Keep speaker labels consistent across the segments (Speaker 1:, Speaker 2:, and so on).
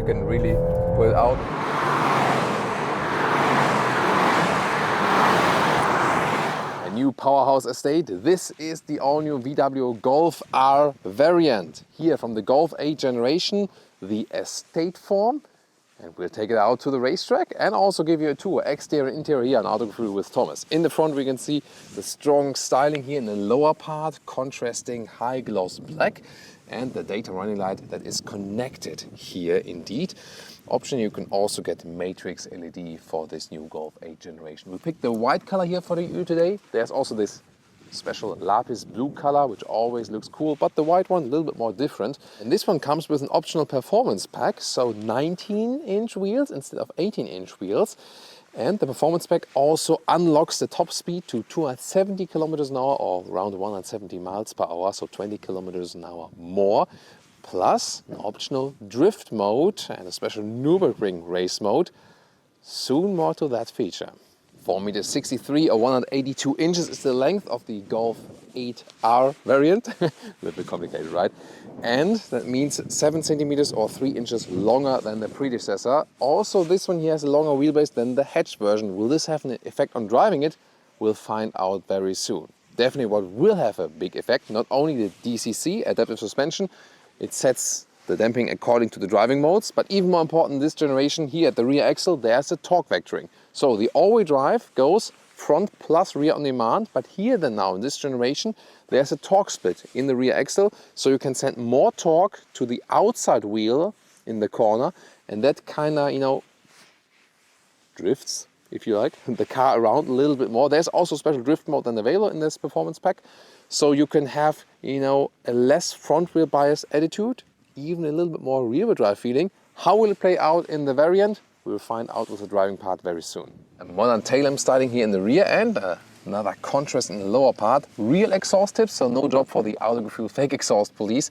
Speaker 1: can really pull it out. A new powerhouse estate. This is the all-new VW Golf R variant. Here from the Golf 8 generation, the estate form. And we'll take it out to the racetrack and also give you a tour, exterior and interior here on Autogefuehl with Thomas. In the front we can see the strong styling here in the lower part, contrasting high gloss black, and the daytime running light that is connected here indeed. Option, you can also get matrix LED for this new Golf 8 generation. We picked the white color here for you today. There's also this special lapis blue color, which always looks cool, but the white one a little bit more different. And this one comes with an optional performance pack, so 19-inch wheels instead of 18-inch wheels. And the performance pack also unlocks the top speed to 270 kilometers an hour or around 170 miles per hour, so 20 kilometers an hour more. Plus an optional drift mode and a special Nürburgring race mode. Soon more to that feature. 4.63 meters or 182 inches is the length of the Golf 8R variant. A little bit complicated, right? And that means 7 centimeters or 3 inches longer than the predecessor. Also, this one here has a longer wheelbase than the hatch version. Will this have an effect on driving it? We'll find out very soon. Definitely what will have a big effect, not only the DCC, adaptive suspension, it sets the damping according to the driving modes, but even more important this generation here at the rear axle, there's a torque vectoring. So the all-wheel drive goes front plus rear on demand, but here then now in this generation, there's a torque split in the rear axle, so you can send more torque to the outside wheel in the corner, and that kind of, you know, drifts, if you like, the car around a little bit more. There's also a special drift mode than available in this performance pack, so you can have, you know, a less front wheel bias attitude, even a little bit more rear wheel drive feeling. How will it play out in the variant? We'll find out with the driving part very soon. A modern tail lamp styling here in the rear end, another contrast in the lower part. Real exhaust tips, so no job for the Autogefuehl fake exhaust police.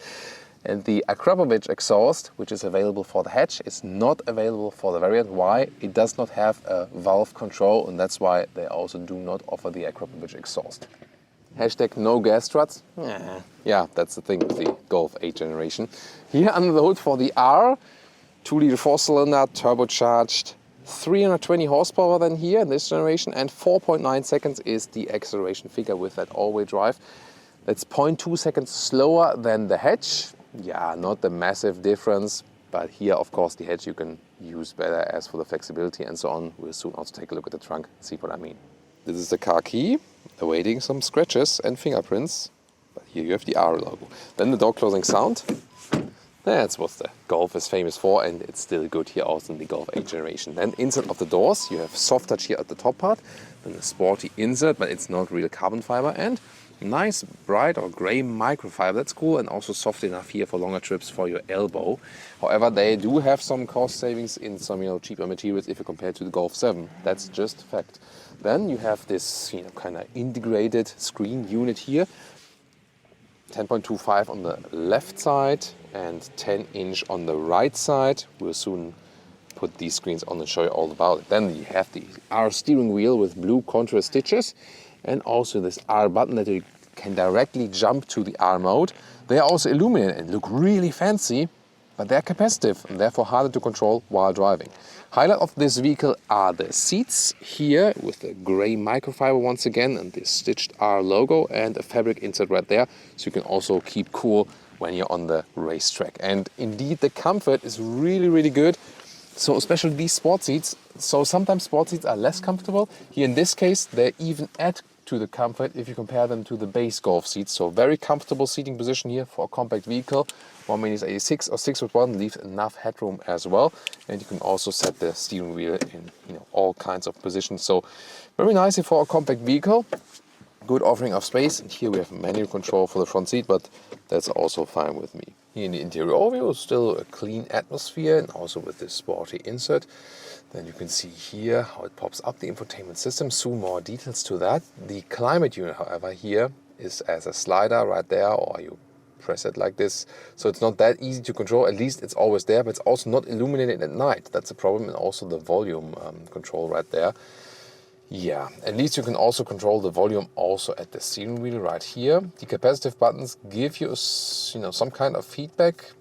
Speaker 1: And the Akrapovic exhaust, which is available for the hatch, is not available for the variant. Why? It does not have a valve control, and that's why they also do not offer the Akrapovic exhaust. Hashtag no gas struts. Yeah, that's the thing with the Golf 8 generation. Here under the hood for the R, 2-liter 4-cylinder, turbocharged, 320 horsepower than here in this generation, and 4.9 seconds is the acceleration figure with that all-wheel drive. That's 0.2 seconds slower than the hatch. Yeah, not the massive difference, but here of course the hatch you can use better as for the flexibility and so on. We'll soon also take a look at the trunk and see what I mean. This is the car key, awaiting some scratches and fingerprints, but here you have the R logo. Then the door closing sound. That's what the Golf is famous for, and it's still good here also in the Golf 8 generation. Then inside of the doors, you have soft touch here at the top part, then a sporty insert, but it's not real carbon fiber, and nice bright or grey microfiber. That's cool, and also soft enough here for longer trips for your elbow. However, they do have some cost savings in some, you know, cheaper materials if you compare to the Golf 7. That's just fact. Then you have this, you know, kind of integrated screen unit here. 10.25 on the left side and 10-inch on the right side. We'll soon put these screens on and show you all about it. Then you have the R steering wheel with blue contrast stitches, and also this R button that you can directly jump to the R mode. They are also illuminated and look really fancy, but they're capacitive and therefore harder to control while driving. Highlight of this vehicle are the seats here with the grey microfiber once again and the stitched R logo and a fabric insert right there, so you can also keep cool when you're on the racetrack. And indeed the comfort is really, really good. So especially these sport seats. So sometimes sport seats are less comfortable. Here in this case, they even add to the comfort if you compare them to the base Golf seats. So very comfortable seating position here for a compact vehicle. 1.86 or 6'1" leaves enough headroom as well. And you can also set the steering wheel in, you know, all kinds of positions. So very nicely for a compact vehicle. Good offering of space. And here we have manual control for the front seat, but that's also fine with me. Here in the interior overview, still a clean atmosphere and also with this sporty insert. Then you can see here how it pops up the infotainment system. Soon more details to that. The climate unit, however, here is as a slider right there, or you press it like this. So it's not that easy to control. At least it's always there, but it's also not illuminated at night. That's a problem. And also the volume control right there. Yeah, at least you can also control the volume also at the steering wheel right here. The capacitive buttons give you, some kind of feedback.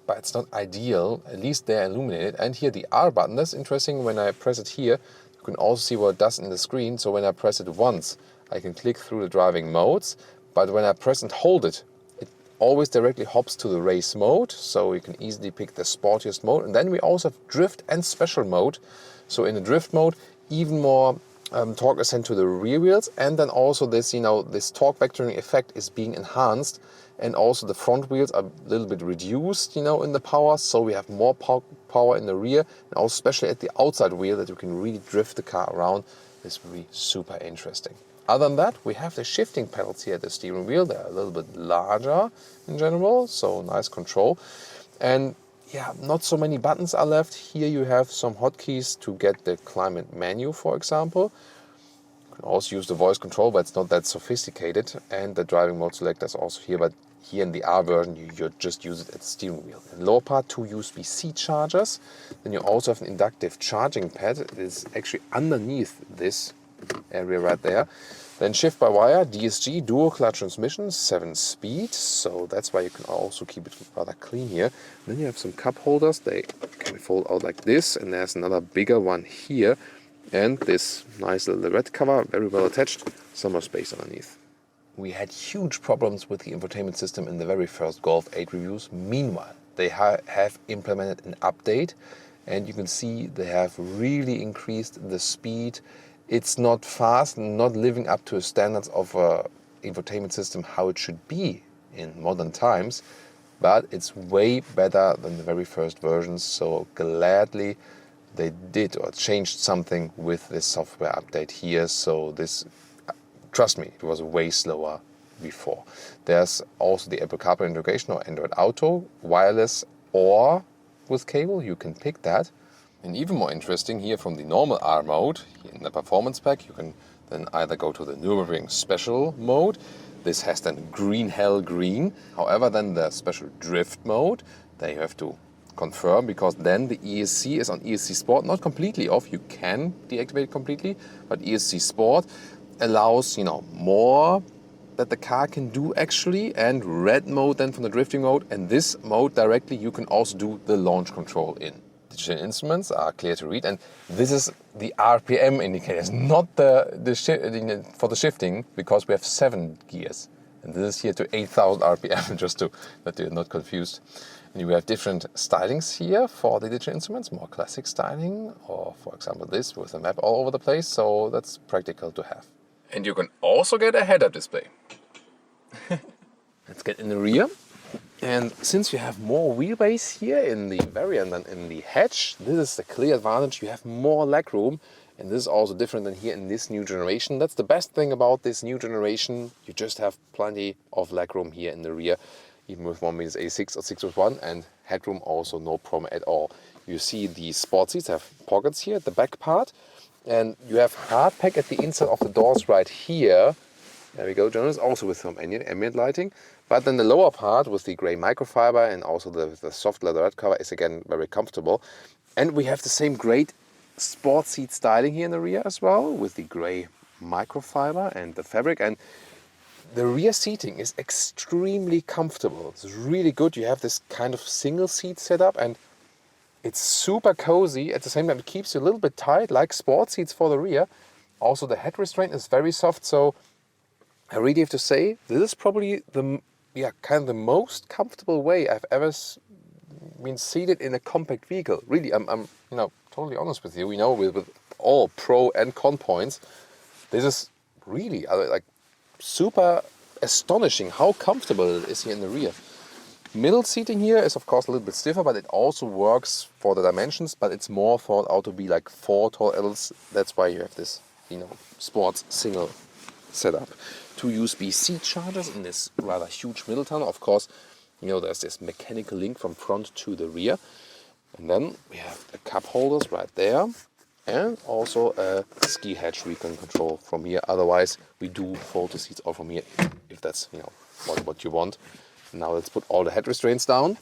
Speaker 1: but it's not ideal. At least they're illuminated. And here the R button, that's interesting. When I press it here, you can also see what it does in the screen. So when I press it once, I can click through the driving modes. But when I press and hold it, it always directly hops to the race mode. So you can easily pick the sportiest mode. And then we also have drift and special mode. So in the drift mode, even more torque is sent to the rear wheels, and then also this, this torque vectoring effect is being enhanced, and also the front wheels are a little bit reduced, in the power, so we have more power in the rear, and also especially at the outside wheel that you can really drift the car around. This will be super interesting. Other than that, we have the shifting pedals here at the steering wheel. They're a little bit larger in general, so nice control. And yeah, not so many buttons are left. Here you have some hotkeys to get the climate menu, for example. You can also use the voice control, but it's not that sophisticated. And the driving mode selector is also here, but here in the R version, you just use it at the steering wheel. In the lower part, 2 USB-C chargers. Then you also have an inductive charging pad. It is actually underneath this area right there. Then shift by wire, DSG, dual clutch transmission, 7-speed. So that's why you can also keep it rather clean here. And then you have some cup holders. They can fold out like this. And there's another bigger one here. And this nice little red cover, very well attached. Some more space underneath. We had huge problems with the infotainment system in the very first Golf 8 reviews. Meanwhile, they have implemented an update. And you can see they have really increased the speed. It's not fast, not living up to the standards of an infotainment system how it should be in modern times, but it's way better than the very first versions. So gladly they did or changed something with this software update here. So this, trust me, it was way slower before. There's also the Apple CarPlay integration or Android Auto, wireless or with cable, you can pick that. And even more interesting, here from the normal R mode, here in the performance pack, you can then either go to the Nürburgring special mode. This has then green hell green. However, then the special drift mode, there you have to confirm, because then the ESC is on ESC Sport, not completely off. You can deactivate it completely, but ESC Sport allows, more that the car can do actually, and red mode then from the drifting mode. And this mode directly you can also do the launch control in. Digital instruments are clear to read, and this is the RPM indicators, not for the shifting, because we have 7 gears, and this is here to 8,000 RPM, just to that you're not confused. And you have different stylings here for the digital instruments, more classic styling, or for example this with a map all over the place, so that's practical to have. And you can also get a head-up display. Let's get in the rear. And since you have more wheelbase here in the variant than in the hatch, this is the clear advantage. You have more legroom, and this is also different than here in this new generation. That's the best thing about this new generation. You just have plenty of legroom here in the rear, even with 1.86 or 6.1, and headroom also no problem at all. You see the sport seats have pockets here at the back part, and you have hard pack at the inside of the doors right here. There we go, Jonas, also with some ambient lighting. But then the lower part with the grey microfiber and also the soft leatherette cover is again very comfortable. And we have the same great sport seat styling here in the rear as well, with the grey microfiber and the fabric. And the rear seating is extremely comfortable. It's really good. You have this kind of single seat setup, and it's super cozy. At the same time, it keeps you a little bit tight, like sport seats for the rear. Also, the head restraint is very soft, so I really have to say, this is probably the kind of the most comfortable way I've ever been seated in a compact vehicle. Really, I'm totally honest with you. With all pro and con points, this is really like super astonishing how comfortable it is here in the rear. Middle seating here is of course a little bit stiffer, but it also works for the dimensions. But it's more thought out to be like 4 tall adults. That's why you have this, sports single setup. 2 USB-C chargers in this rather huge middle tunnel. Of course, there's this mechanical link from front to the rear. And then we have the cup holders right there. And also a ski hatch we can control from here. Otherwise, we do fold the seats all from here, if that's, what you want. Now let's put all the head restraints down.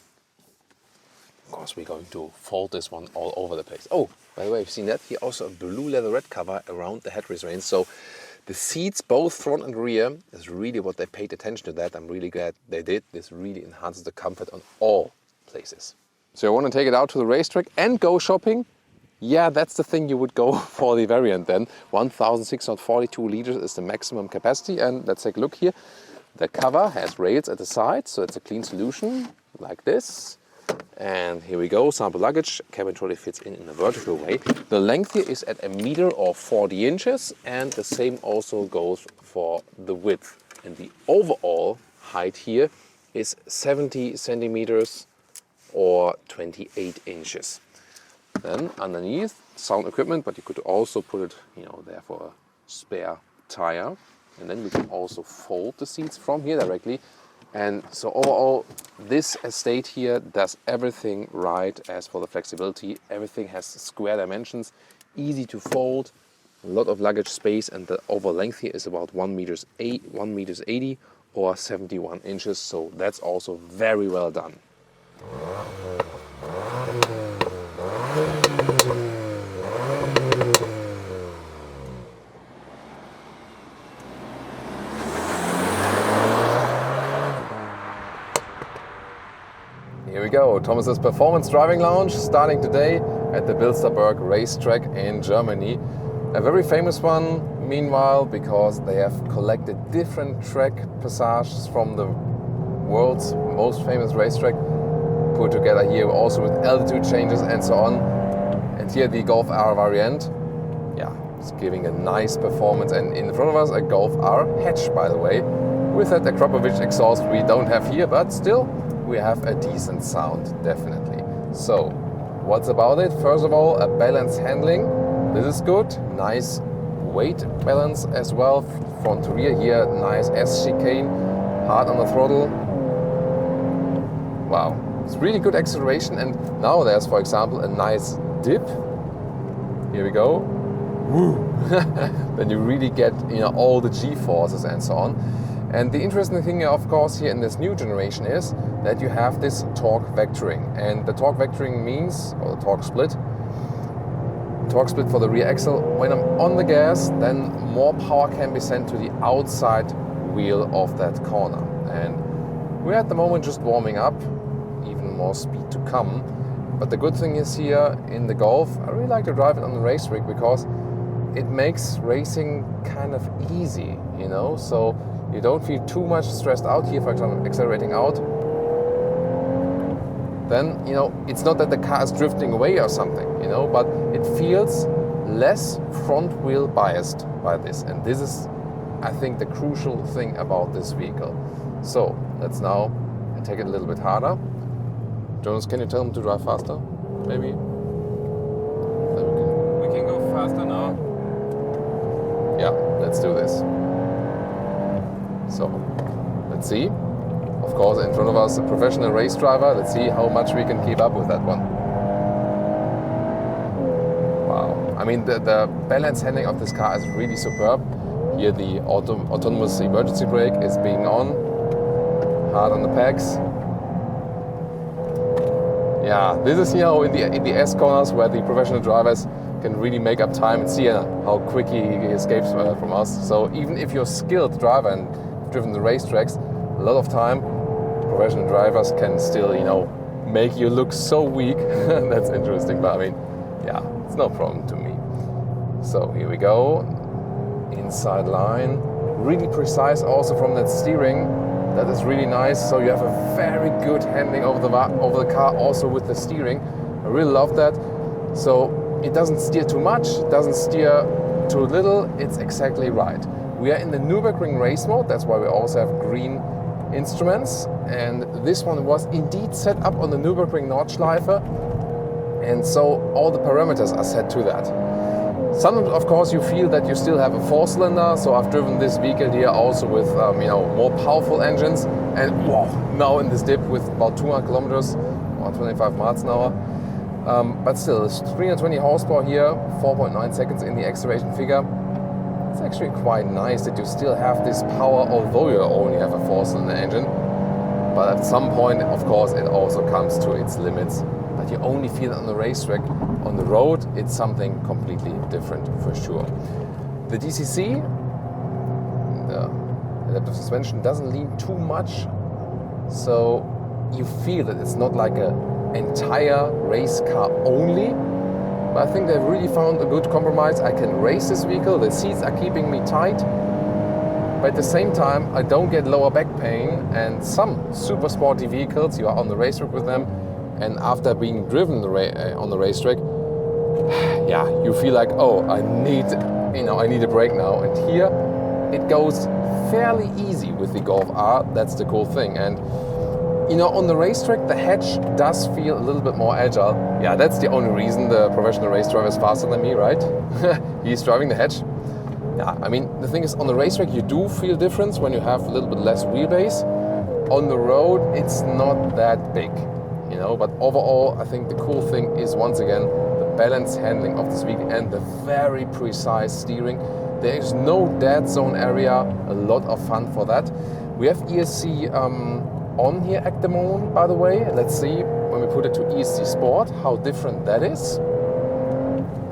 Speaker 1: Of course, we're going to fold this one all over the place. Oh, by the way, you've seen that? Here also a blue leatherette cover around the head restraints. So the seats, both front and rear, is really what they paid attention to that. I'm really glad they did. This really enhances the comfort on all places. So you want to take it out to the racetrack and go shopping? Yeah, that's the thing you would go for the variant then. 1,642 liters is the maximum capacity, and let's take a look here. The cover has rails at the side, so it's a clean solution like this. And here we go, sample luggage. Cabin trolley fits in a vertical way. The length here is at 1 meter or 40 inches, and the same also goes for the width. And the overall height here is 70 centimeters or 28 inches. Then underneath, sound equipment, but you could also put it, there for a spare tire. And then you can also fold the seats from here directly. And so overall, this estate here does everything right as for the flexibility. Everything has square dimensions, easy to fold, a lot of luggage space, and the overall length here is about 1 meters 80 or 71 inches. So that's also very well done. Here we go, Thomas's Performance Driving Lounge, starting today at the Bilster Berg Racetrack in Germany. A very famous one, meanwhile, because they have collected different track passages from the world's most famous racetrack, put together here also with altitude changes and so on. And here the Golf R variant, it's giving a nice performance. And in front of us a Golf R hatch, by the way, with that Akrapovic exhaust we don't have here, but still we have a decent sound, definitely. So, what's about it? First of all, a balanced handling. This is good. Nice weight balance as well. Front to rear here, nice S chicane, hard on the throttle. Wow, it's really good acceleration. And now there's, for example, a nice dip. Here we go. Woo! Then you really get all the G-forces and so on. And the interesting thing, of course, here in this new generation is that you have this torque vectoring. And the torque vectoring means, or the torque split for the rear axle, when I'm on the gas, then more power can be sent to the outside wheel of that corner. And we're at the moment just warming up, even more speed to come. But the good thing is here in the Golf, I really like to drive it on the race rig because it makes racing kind of easy, so you don't feel too much stressed out here, for example, accelerating out. Then, it's not that the car is drifting away or something, but it feels less front wheel biased by this. And this is, I think, the crucial thing about this vehicle. So, let's now take it a little bit harder. Jonas, can you tell him to drive faster? Maybe?
Speaker 2: We can go faster now.
Speaker 1: Yeah, let's do this. So, let's see. Of course, in front of us, a professional race driver. Let's see how much we can keep up with that one. Wow. I mean, the balance handling of this car is really superb. Here the autonomous emergency brake is being on. Hard on the pegs. Yeah, this is in the S corners where the professional drivers can really make up time and see how quick he escapes from us. So even if you're a skilled driver and driven the racetracks, a lot of time professional drivers can still, make you look so weak. That's interesting, but I mean, it's no problem to me. So here we go, inside line, really precise also from that steering. That is really nice. So you have a very good handling over the car, also with the steering. I really love that. So it doesn't steer too much, it doesn't steer too little. It's exactly right. We are in the Nürburgring race mode. That's why we also have green instruments. And this one was indeed set up on the Nürburgring Nordschleife. And so all the parameters are set to that. Sometimes, of course, you feel that you still have a 4-cylinder. So I've driven this vehicle here also with, more powerful engines. And now in this dip with about 200 kilometers or 25 miles an hour. But still, it's 320 horsepower here, 4.9 seconds in the acceleration figure. It's actually quite nice that you still have this power, although you only have a 4-cylinder engine. But at some point, of course, it also comes to its limits. But you only feel it on the racetrack. On the road, it's something completely different for sure. The DCC, the adaptive suspension, doesn't lean too much. So you feel that it's not like an entire race car only. But I think they've really found a good compromise. I can race this vehicle, the seats are keeping me tight, but at the same time I don't get lower back pain. And some super sporty vehicles, you are on the racetrack with them, and after being driven on the racetrack, yeah, you feel like, oh, I need a break now. And here it goes fairly easy with the Golf R. That's the cool thing. And on the racetrack, the hatch does feel a little bit more agile. Yeah, that's the only reason the professional race driver is faster than me, right? He's driving the hatch. Yeah, I mean, the thing is, on the racetrack, you do feel difference when you have a little bit less wheelbase. On the road, it's not that big, but overall, I think the cool thing is, once again, the balance handling of this vehicle and the very precise steering. There is no dead zone area, a lot of fun for that. We have ESC on here at the moment, by the way. Let's see when we put it to ESC Sport how different that is.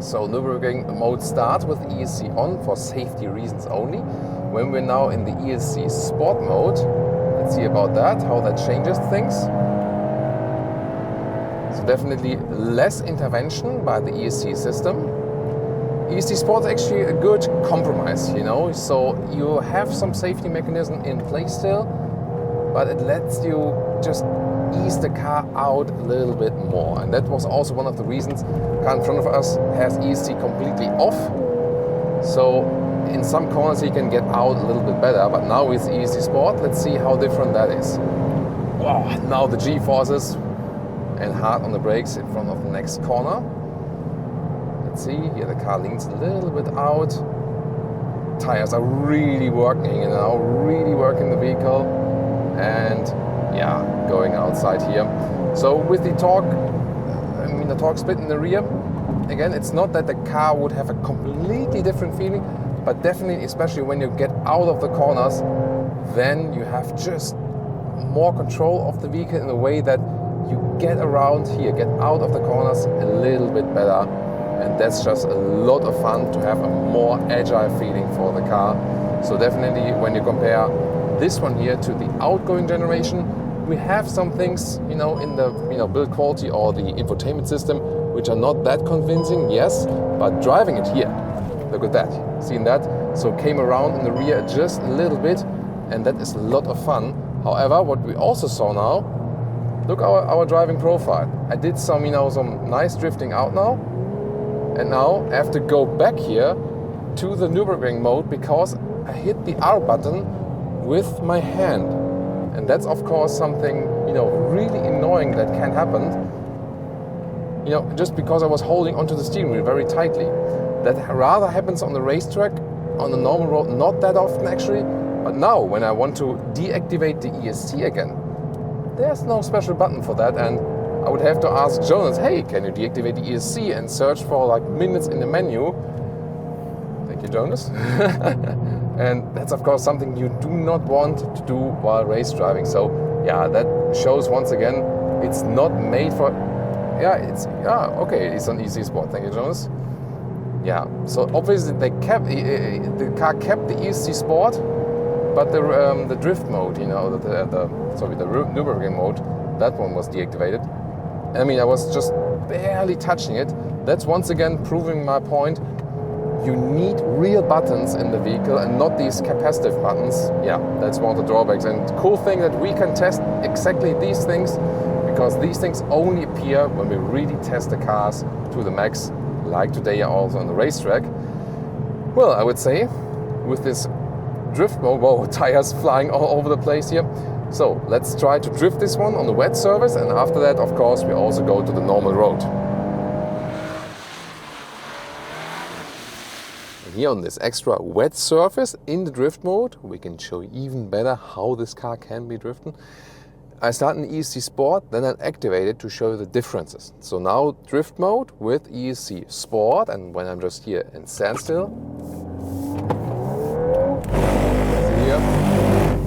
Speaker 1: So Nürburgring mode starts with ESC on for safety reasons only. When we're now in the ESC Sport mode, let's see about that, how that changes things. So definitely less intervention by the ESC system. ESC Sport is actually a good compromise, so you have some safety mechanism in place still, but it lets you just ease the car out a little bit more. And that was also one of the reasons the car in front of us has ESC completely off. So in some corners you can get out a little bit better, but now with ESC Sport, let's see how different that is. Wow, now the G-forces and hard on the brakes in front of the next corner. Let's see, here the car leans a little bit out. Tires are really working now, really working the vehicle. And yeah, going outside here. So with the torque split in the rear, again, it's not that the car would have a completely different feeling, but definitely, especially when you get out of the corners, then you have just more control of the vehicle in a way that you get around here, get out of the corners a little bit better. And that's just a lot of fun to have a more agile feeling for the car. So definitely when you compare this one here to the outgoing generation, we have some things, in the build quality or the infotainment system, which are not that convincing, yes, but driving it here, look at that, seen that? So came around in the rear just a little bit, and that is a lot of fun. However, what we also saw now, look our driving profile. I did some nice drifting out now, and now I have to go back here to the Nürburgring mode because I hit the R button with my hand. And that's of course something, really annoying that can happen. Just because I was holding onto the steering wheel very tightly. That rather happens on the racetrack, on the normal road, not that often actually. But now when I want to deactivate the ESC again, there's no special button for that, and I would have to ask Jonas, hey, can you deactivate the ESC, and search for like minutes in the menu. Thank you, Jonas. And that's of course something you do not want to do while race driving. So yeah, that shows once again, it's not made for, it's on ESC Sport. Thank you, Jonas. Yeah, so obviously the car kept the ESC Sport, but the drift mode, the Nürburgring mode, that one was deactivated. I mean, I was just barely touching it. That's once again proving my point. You need real buttons in the vehicle and not these capacitive buttons. Yeah, that's one of the drawbacks. And the cool thing that we can test exactly these things, because these things only appear when we really test the cars to the max, like today also on the racetrack. Well, I would say with this drift mode, whoa, tires flying all over the place here. So let's try to drift this one on the wet surface, and after that, of course, we also go to the normal road. And here on this extra wet surface in the drift mode, we can show you even better how this car can be drifted. I start in ESC Sport, then I activate it to show you the differences. So now drift mode with ESC Sport, and when I'm just here in standstill,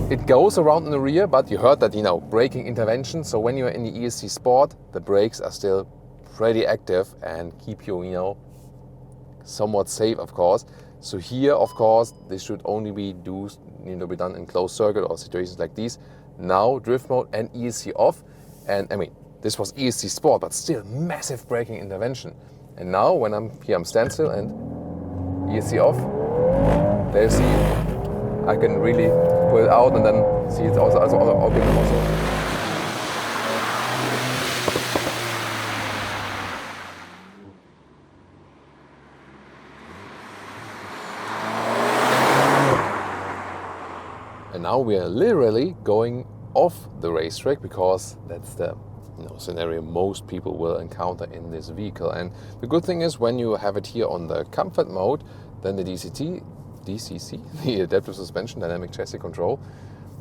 Speaker 1: it goes around in the rear, but you heard that, braking intervention. So when you're in the ESC Sport, the brakes are still pretty active and keep you, somewhat safe, of course. So here, of course, this should only be done in closed circuit or situations like these. Now drift mode and ESC off, And I mean, this was ESC Sport, but still massive braking intervention. And now when I'm here, I'm standstill and ESC off. There you see, I can really pull it out and then see it's also open also. And now we are literally going off the racetrack because that's the scenario most people will encounter in this vehicle. And the good thing is when you have it here on the comfort mode, then the DCC, the adaptive suspension, dynamic chassis control,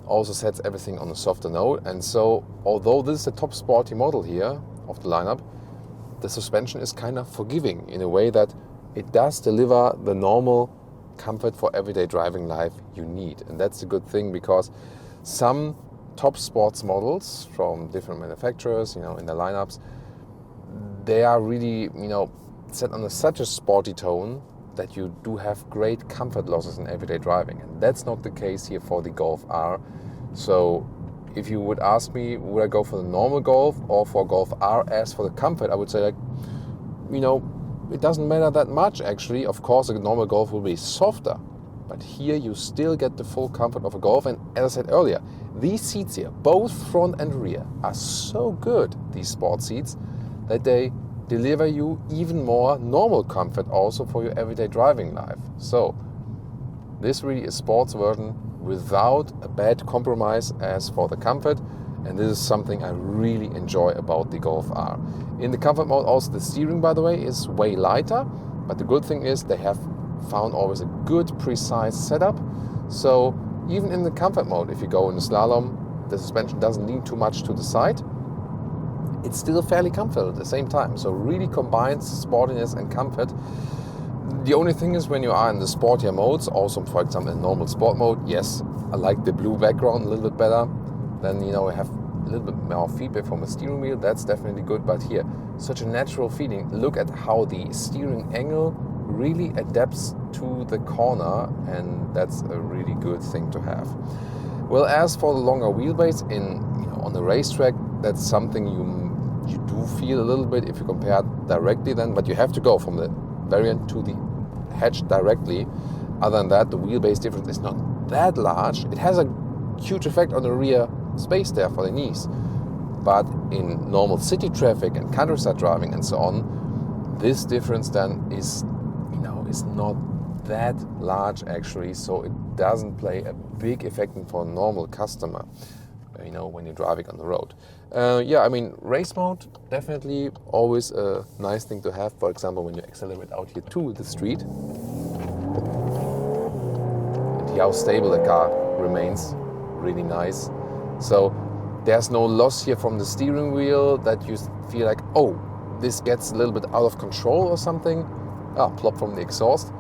Speaker 1: also sets everything on a softer note. And so although this is the top sporty model here of the lineup, the suspension is kind of forgiving in a way that it does deliver the normal comfort for everyday driving life you need. And that's a good thing because some top sports models from different manufacturers, in the lineups, they are really, set on such a sporty tone that you do have great comfort losses in everyday driving. And that's not the case here for the Golf R. So if you would ask me, would I go for the normal Golf or for Golf R? As for the comfort, I would say it doesn't matter that much actually. Of course, a normal Golf will be softer, but here you still get the full comfort of a Golf. And as I said earlier, these seats here, both front and rear, are so good, these sport seats, that they deliver you even more normal comfort also for your everyday driving life. So this really is sports version without a bad compromise as for the comfort. And this is something I really enjoy about the Golf R. In the comfort mode also the steering, by the way, is way lighter. But the good thing is they have found always a good precise setup. So even in the comfort mode, if you go in the slalom, the suspension doesn't lean too much to the side. It's still fairly comfortable at the same time. So really combines sportiness and comfort. The only thing is when you are in the sportier modes, also for example in normal sport mode, yes, I like the blue background a little bit better. Then we have a little bit more feedback from the steering wheel. That's definitely good. But here, such a natural feeling. Look at how the steering angle really adapts to the corner, and that's a really good thing to have. Well, as for the longer wheelbase on the racetrack, that's something you do feel a little bit if you compare directly then, but you have to go from the variant to the hatch directly. Other than that, the wheelbase difference is not that large. It has a huge effect on the rear space there for the knees. But in normal city traffic and countryside driving and so on, this difference then is not that large actually, so it doesn't play a big effect for a normal customer, when you're driving on the road. Race mode, definitely always a nice thing to have. For example, when you accelerate out here to the street, and how stable the car remains, really nice. So there's no loss here from the steering wheel that you feel like, oh, this gets a little bit out of control or something. Plop from the exhaust.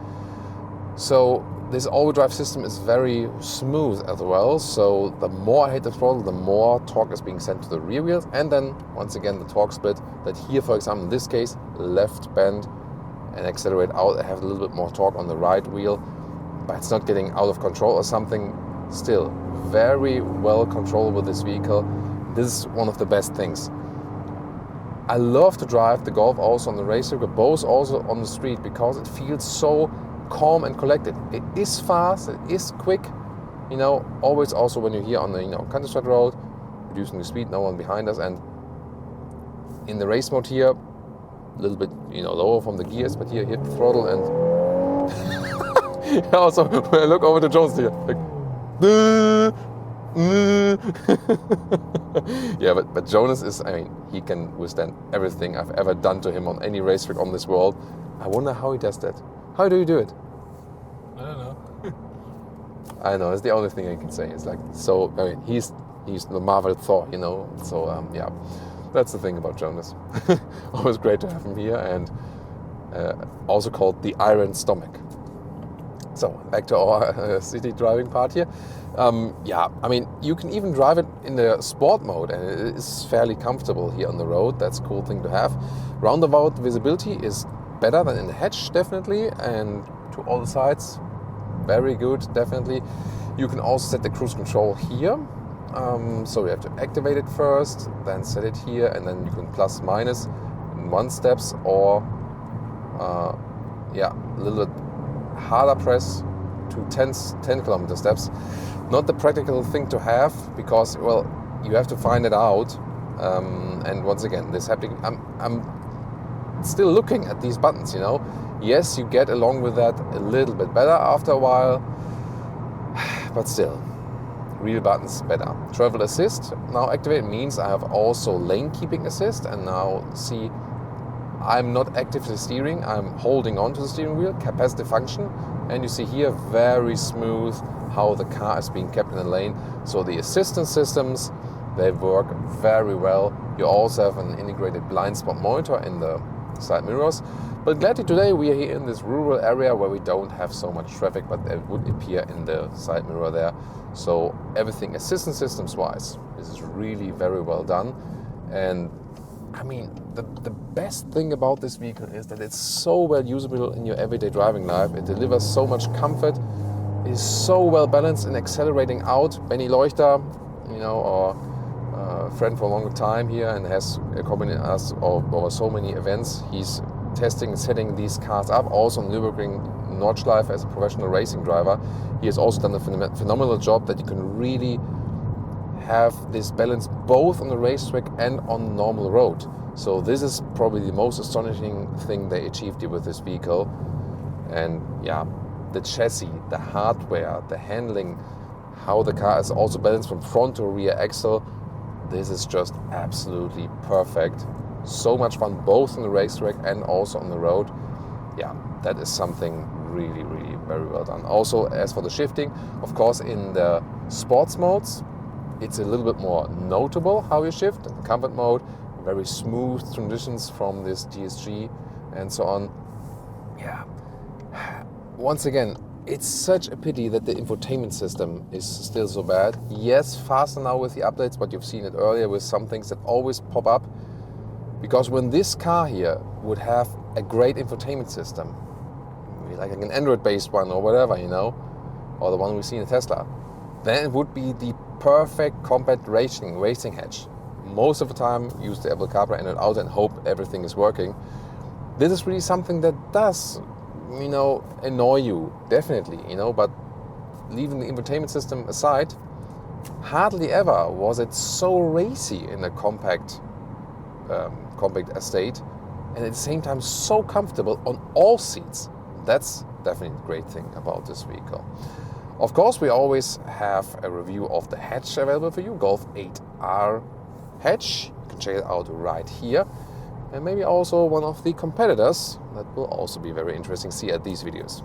Speaker 1: So this all-wheel drive system is very smooth as well. So the more I hit the throttle, the more torque is being sent to the rear wheels. And then once again, the torque split that here, for example, in this case, left bend and accelerate out, I have a little bit more torque on the right wheel, but it's not getting out of control or something. Still very well controllable, this vehicle. This is one of the best things. I love to drive the Golf also on the racetrack, but both also on the street, because it feels so calm and collected. It is fast, it is quick, always also when you're here on the countryside road, reducing the speed, no one behind us. And in the race mode here, a little bit lower from the gears, but here hit the throttle and also when I look over to Jones here, like yeah, but Jonas is, he can withstand everything I've ever done to him on any racetrack on this world. I wonder how he does that. How do you do it?
Speaker 2: I don't know.
Speaker 1: I know, it's the only thing I can say. It's like, so, he's the Marvel Thor, So, yeah, that's the thing about Jonas. Always great to have him here, and also called the Iron Stomach. So, back to our city driving part here. You can even drive it in the sport mode, and it is fairly comfortable here on the road. That's a cool thing to have. Roundabout visibility is better than in the hatch, definitely, and to all the sides, very good, definitely. You can also set the cruise control here, So you have to activate it first, then set it here, and then you can plus minus in 1 steps, or a little bit harder press to 10 kilometer steps. Not the practical thing to have, because, well, you have to find it out. And once again, this happening, I'm still looking at these buttons, you know. Yes, you get along with that a little bit better after a while, but still, real buttons better. Travel assist now activate means I have also lane keeping assist, and now see, I'm not actively steering, I'm holding on to the steering wheel, capacitive function, and you see here very smooth how the car is being kept in the lane. So the assistance systems, they work very well. You also have an integrated blind spot monitor in the side mirrors. But gladly today we are here in this rural area where we don't have so much traffic, but it would appear in the side mirror there. So everything assistance systems wise, this is really very well done. And I mean, the best thing about this vehicle is that it's so well usable in your everyday driving life. It delivers so much comfort. It is so well balanced in accelerating out. Benny Leuchter, you know, or a friend for a long time here and has accompanied us over so many events. He's testing and setting these cars up, also on Nürburgring Nordschleife as a professional racing driver. He has also done a phenomenal job that you can really have this balance both on the racetrack and on normal road. So this is probably the most astonishing thing they achieved here with this vehicle. And yeah, the chassis, the hardware, the handling, how the car is also balanced from front to rear axle, this is just absolutely perfect. So much fun both on the racetrack and also on the road. Yeah, that is something really, really very well done. Also, as for the shifting, of course, in the sports modes, it's a little bit more notable how you shift. In the comfort mode, very smooth transitions from this DSG and so on. Yeah. Once again, it's such a pity that the infotainment system is still so bad. Yes, faster now with the updates, but you've seen it earlier with some things that always pop up. Because when this car here would have a great infotainment system, like an Android-based one or whatever, you know, or the one we see in a Tesla, then it would be the perfect compact racing hatch. Most of the time, use the Apple CarPlay and Auto and hope everything is working. This is really something that does, you know, annoy you, definitely, you know, but leaving the infotainment system aside, hardly ever was it so racy in a compact estate, and at the same time so comfortable on all seats. That's definitely a great thing about this vehicle. Of course, we always have a review of the hatch available for you, Golf 8R hatch. You can check it out right here. And maybe also one of the competitors that will also be very interesting to see at these videos.